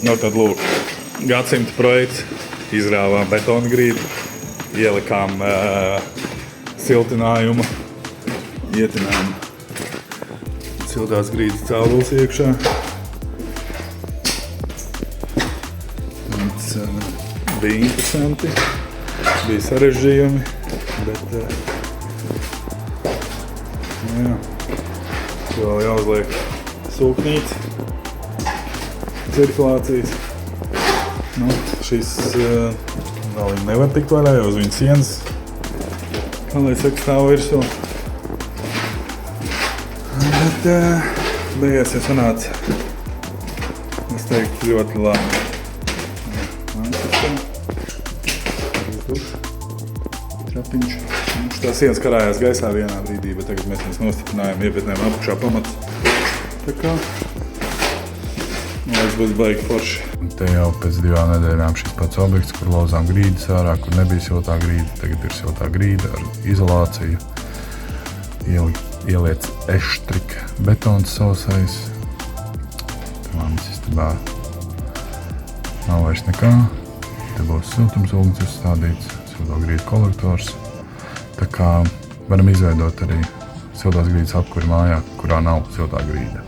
Nu, tad lūk, gadsimta projekts. Izrāvām betona grīdu, ielikām siltinājumu, ietinām siltās grīdas caurules iekšā. Tas bija interesanti, bija sarežģījumi, bet jā, vēl jāuzliek sūknīca, cirkulācijas. Nu, šīs vēl nevar tikt vaļā, jo uz viņas sienas, kā lai saka, stāv virsū. Bet beigās jau sanāca, es teiktu, ļoti labi. Trapiņš. Tās sienas karājās gaisā vienā brīdī, bet tagad mēs viņas nostiprinājām, iepietnējām apakšā pamats. Tā kā laiks būs baigi forši. Te jau pēc 2 nedēļām šis pats objekts, kur lauzām grīdas ārā, kur nebija siltā grīda, tagad ir siltā grīda ar izolāciju. Ieliec eštrika betons sausais. Tāmānis istabā nav vairs nekā. Te būs siltumsūgnis uzstādīts, siltā grīda kolektors. Tā kā varam izveidot arī siltās grīdas apkuri mājā, kurā nav siltā grīda.